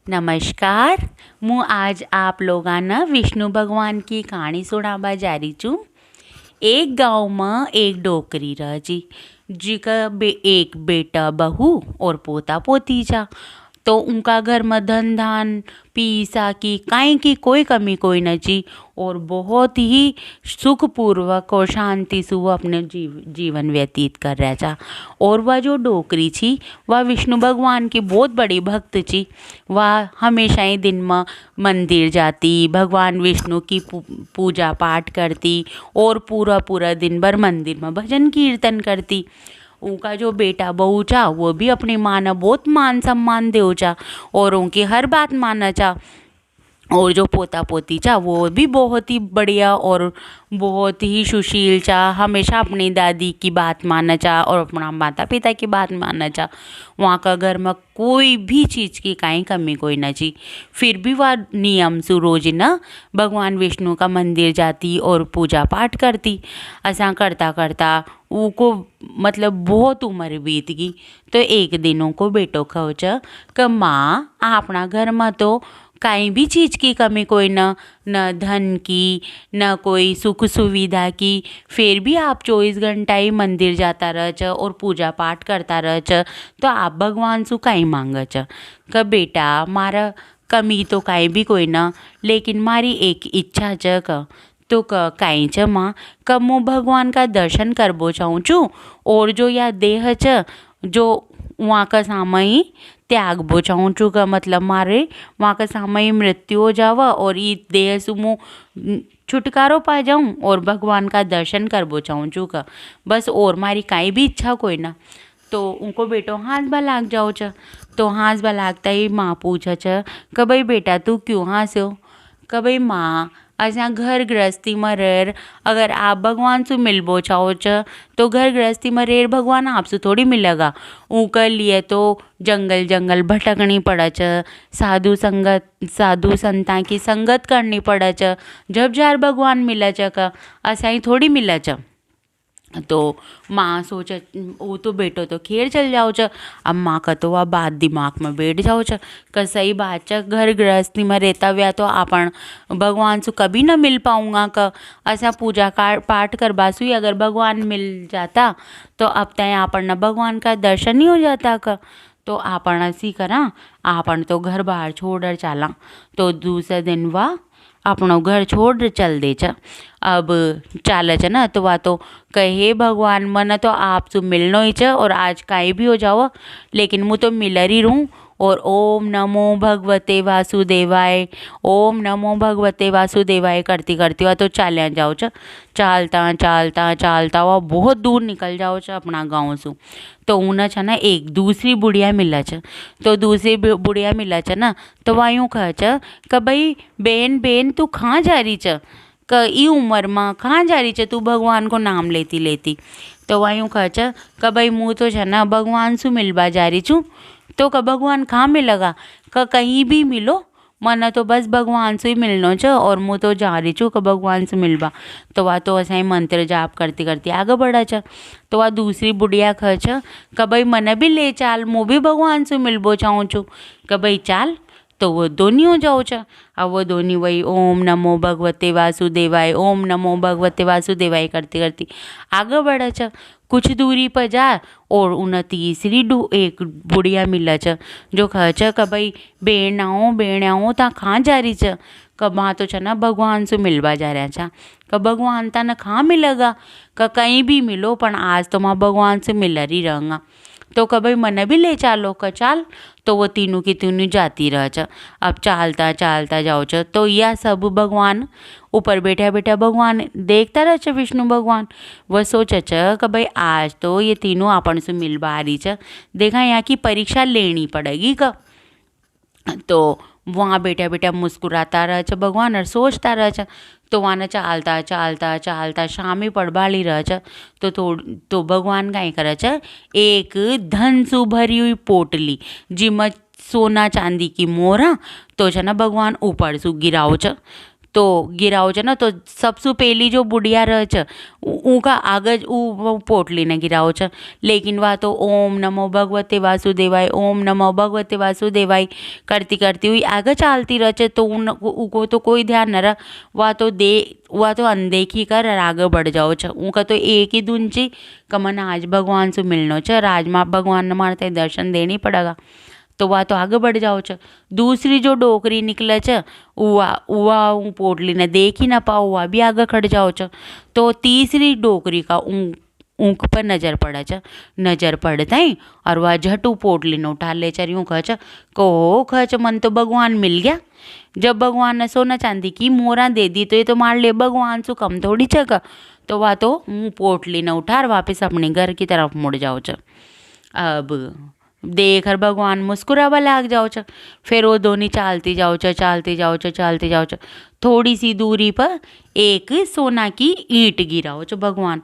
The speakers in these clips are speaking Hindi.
नमस्कार। હું આજ આપ લોગાના વિષ્ણુ ભગવાન की कहानी सुनावा जा रही छूँ। एक गांव में एक डोकरी रह जी जिका एक बेटा बहू और पोता पोती जा। तो उनका घर में धन धान पीसा की काई की कोई कमी कोई न जी और बहुत ही सुखपूर्वक और शांति से वो अपने जीवन व्यतीत कर रहा था। और वह जो डोकरी थी वह विष्णु भगवान की बहुत बड़ी भक्त थी। वह हमेशा ही दिन में मंदिर जाती, भगवान विष्णु की पूजा पाठ करती और पूरा पूरा दिन भर मंदिर में भजन कीर्तन करती। उनका जो बेटा बहू था वो भी अपनी माँ ने बहुत मान सम्मान देव चा और उनकी हर बात माना चा। और जो पोता पोती चा वो भी बहुत ही बढ़िया और बहुत ही सुशील चा, हमेशा अपनी दादी की बात माना चा और अपना माता पिता की बात माना चा। वहाँ का घर में कोई भी चीज़ की काई कमी कोई ना जी। फिर भी वह नियम से रोज ना भगवान विष्णु का मंदिर जाती और पूजा पाठ करती। ऐसा करता करता उनको मतलब बहुत उम्र बीत गई। तो एक दिन को बेटो खोच कि माँ अपना घर में तो कहीं भी चीज़ की कमी कोई न धन की न कोई सुख सुविधा की, फिर भी आप 24 घंटा ही मंदिर जाता रह और पूजा पाठ करता रह, तो आप भगवान से कहीं मांग क बेटा मारा कमी तो कहीं भी कोई ना, लेकिन मारी एक इच्छा क तो कहीं च माँ क मैं भगवान का दर्शन करबो चाहूँ छूँ और जो यह देह च जो वहाँ का सामय त्याग बो चाहूँ छूँ का मतलब मारे वहाँ का सामय मृत्यु हो जावा और ये देह से मुँह छुटकारो पा जाऊँ और भगवान का दर्शन करबो चाहूँ छूँ का बस, और मारी काई भी इच्छा कोई ना। तो उनको बेटो हंस बा लाग जाओ च। तो हंस बा लागता ही माँ पूछा च कि भाई बेटा तू क्यों हंसो? कि भाई माँ असा घर गृहस्थी में रह, अगर आप भगवान से मिलबो चाहो च तो घर गृहस्थी में रह भगवान आपसे थोड़ी मिलेगा। ऊके लिए तो जंगल जंगल भटकनी पड़ा च, साधु संता की संगत करनी पड़ा च, जब जार भगवान मिला च का ऐसा ही थोड़ी मिला च। तो माँ सोचा वो तो बेटो तो खेर चल जाओ च। अब माँ का तो वह बात दिमाग में बैठ जाओ च कि सही बात च, घर गृहस्थी में रहता हुआ तो अपन भगवान से कभी ना मिल पाऊँगा का ऐसा पूजा पाठ करबासु ही अगर भगवान मिल जाता तो अब तय अपन न भगवान का दर्शन ही हो जाता का। तो आपन ऐसी करा, आपन तो घर बाहर छोड़ चाला। तो दूसरे दिन वह अपनो घर छोड़ चल दे च। अब चाल च ना तो वह तो कहे भगवान मन तो आपसे मिलनो ही च और आज काई भी हो जाओ लेकिन मुँह तो मिलर ही रहूँ। और ओम नमो भगवते वासुदेवाय, ओम नमो भगवते वासुदेवाय करती करती वह तो चाल्या जाओ च। चालता चालता चालता वह बहुत दूर निकल जाओ च अपना गाँव से। तो उन्हें छ ना एक दूसरी बुढ़िया मिला च। तो दूसरी बुढ़िया मिला च ना तो वह यूँ कह च कि भाई बेन बेन तू कहाँ जा रही च, क ई उम्र में कहाँ जा रही च तू भगवान को नाम लेती लेती। तो वह यूँ कह च कि भाई मुँह तो छ ना भगवान से मिलवा जा रही छूँ। तो क भगवान कहाँ मिलेगा? कहीं भी मिलो, मन तो बस भगवान से ही मिलनो च और मुँह तो जा रही छूँ भगवान से मिलवा। तो वह तो ऐसा ही मंत्र जाप करती करती आगे बढ़ा च। तो वह दूसरी बुढ़िया कह च कि भाई मन भी ले चाल, मुँह भी भगवान से मिलबो चाहूँ छूँ। कि भाई चाल। तो वो दोनों हो जाओ च। अब वो दोनों वही ओम नमो भगवते वासुदेवाय, ओम नमो भगवते वासुदेवाय करती करती आगे बढ़ा च। कुछ दूरी पर जा और उन तीसरी एक बुढ़िया मिला च जो कह च कि भाई बेण आओ ता कहाँ जा रही च? क माँ तो छ ना भगवान से मिलवा जा रहा छा। क भगवान ता न कहाँ मिलेगा? क कहीं भी मिलो पण आज तो माँ भगवान से मिलर ही रहूँगा। तो क भाई मन भी ले चालो क चाल। तो वो तीनों की तीनों जाती रह च। अब चालता चालता जाओ च तो यह सब भगवान ऊपर बैठा बैठा भगवान देखता रह च विष्णु भगवान। वह सोच च कि भाई आज तो ये तीनों अपन से मिलवा रही च, देखा यहाँ की परीक्षा लेनी पड़ेगी क। तो वहाँ बैठा बैठा मुस्कुराता रह च भगवान और सोचता रह च। तो वहाँ न चालता चालता चालता शाम ही पड़बाली रह च। तो भगवान काई करे च, एक धन से भरी हुई पोटली जिम सोना चांदी की मोहरा तो छ ना भगवान ऊपर से गिराओ च। तो गिराओ छ ना, तो सबसे पहली जो बुढ़िया रह छ ऊका आगे वो पोटली ने गिराओ छ। लेकिन वह तो ओम नमो भगवते वासुदेवाय, ओम नमो भगवते वासुदेवाय करती करती हुई आगे चालती रह छ। तो उनको तो कोई ध्यान न रहा, वह तो अनदेखी कर और आगे बढ़ जाओ छ। उनका तो एक ही धुन छी कि मन आज भगवान से मिलनो छ, आज भगवान ने मारते दर्शन देनी पड़ेगा। तो वह तो आगे बढ़ जाओ छ। दूसरी जो डोकरी निकले छ वह पोटली ने देख ही ना पाओ, वह भी आगे खड़ जाओ छ। तो तीसरी डोकरी का ऊँख पर नजर पड़ा छ। नजर पड़ता ही और वह झटू पोटली ने उठा ले चरी यूँ कह छ मन तो भगवान मिल गया। जब भगवान ने सोना चांदी की मोहरा दे दी तो ये तो मान ले भगवान से कम थोड़ी छका। तो वह तो पोटली ने उठार वापस अपने घर की तरफ मुड़ जाओ छ। अब देख कर भगवान मुस्कुरावा लाग जाओ छ। फिर वो दोनों चालती जाओ छ, चालती जाओ छ, चालती जाओ छ। थोड़ी सी दूरी पर एक सोना की ईंट गिराओ छ भगवान।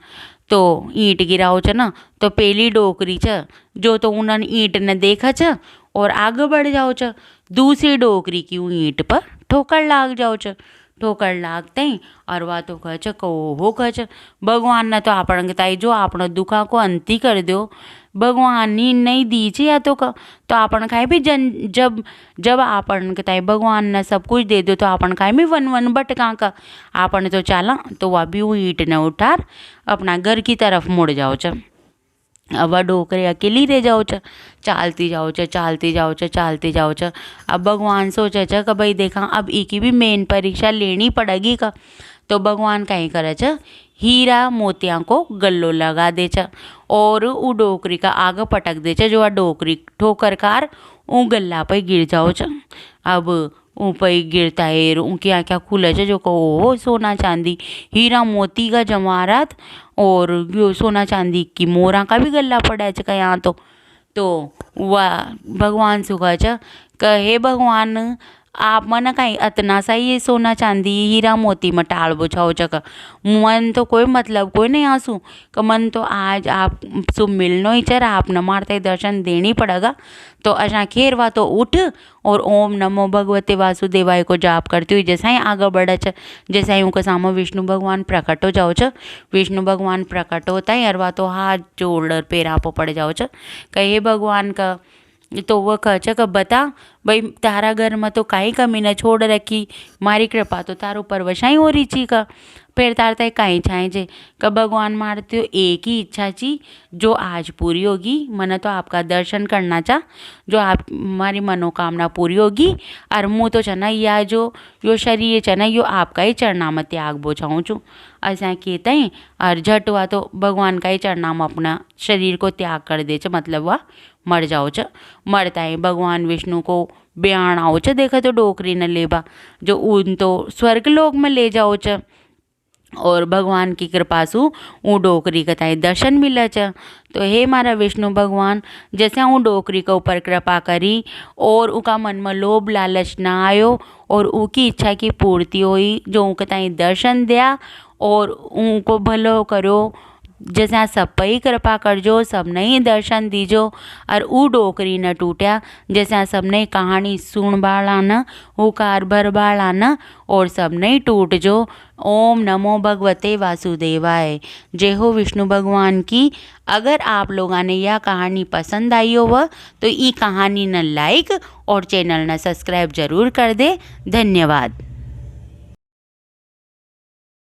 तो ईंट गिराओ छ ना, तो पहली डोकरी छ जो तो उन्होंने ईंट ने देखा छ और आगे बढ़ जाओ छ। दूसरी डोकरी की ईंट पर ठोकर लाग जाओ छ। ठोकर लागते ही और वह तो कह छ हो कह छ भगवान ने तो आपण बताई जो आपण दुखा को अंती कर दो, भगवान नी नहीं दी छी या तो आपण खाए भी जब जब आपण बताई भगवान ने सब कुछ दे दो तो आपण खाए भी वन वन भटका का आपण तो चाला। तो वह भी वो ईंट ने उठार अपना घर की तरफ मुड़ जाओ छ। अब वह डोकरी अकेली रह जाओ छ। चालती जाओ छ, चालती जाओ छ, चालती जाओ छ। अब भगवान सोचे छ कि भाई देखा अब की भी मेन परीक्षा लेनी पड़ेगी का। तो भगवान कहीं करे छ हीरा मोतिया को गल्लो लगा दे छ और वो डोकरी का आगे पटक दे छ। जो वह डोकरी ठोकर कार ऊ गल्ला पे गिर जाओ छ। अब ऊपर गिरता है उनकी आँखें खुले छ। जो कहो सोना चांदी हीरा मोती का जवाहरात और यो सोना चांदी की मोरा का भी गल्ला पड़ा है यहाँ तो वह भगवान से कह छ हे भगवान आप मन कहीं अतना सा ये सोना चांदी हीरा मोती में टाल बुझाओ चक मन तो कोई मतलब कोई नहीं आंसू का मन तो आज आप सु मिलनो ही चर आपने मारते दर्शन देनी पड़ेगा। तो अशा खेर वा तो उठ और ओम नमो भगवते वासुदेवाय को जाप करती हुई जैसा ही आगे बढ़े छ। जैसा ही उनके सामने विष्णु भगवान प्रकट हो जाओ छ। विष्णु भगवान प्रकट होता ही अरवा तो हाथ जोड़ पैरा पो पड़ जाओ छ। कहे भगवान का तो वह कह छ बता भाई तारा घर में तो काई कमी न छोड़ रखी, मारी कृपा तो तारो पर वशाई हो रही छी का। फिर तारता काई छाए छे का भगवान मारते हो एक ही इच्छा छी जो आज पूरी होगी। मन तो आपका दर्शन करना चाह, जो आप हमारी मनोकामना पूरी होगी। और मुँह तो छना या जो यो शरीर छना यो आपका ही चरणा में त्याग बोझाऊँ छूँ ऐसा कहते हैं। और झट हुआ तो भगवान का ही चरणा में अपना शरीर को त्याग कर दे छ, मतलब वह मर जाओ छ। मरता है भगवान विष्णु को बयान आओ छ। देखा तो डोकरी न लेबा जो उन तो स्वर्ग लोक में ले जाओ छ। और भगवान की कृपा सु ऊ डोकरी कताई दर्शन मिले छ। तो हे मारा विष्णु भगवान जैसे ऊ डोकरी के ऊपर कृपा करी और उका मन में लोभ लालच ना आयो और उकी इच्छा की पूर्ति हुई। जो ऊ कताई दर्शन दिया और उनको भलो करो। जैसे सब पे ही कृपा करजो, सबने ही दर्शन दीजो और ऊ डोकरी न टूटा। जैसे सबने कहानी सुन बाला न उकार भर बाला न और सबने ही टूट जो। ओम नमो भगवते वासुदेवाय। जय हो विष्णु भगवान की। अगर आप लोगों ने यह कहानी पसंद आई हो तो ई कहानी न लाइक और चैनल न सब्सक्राइब जरूर कर दे। धन्यवाद।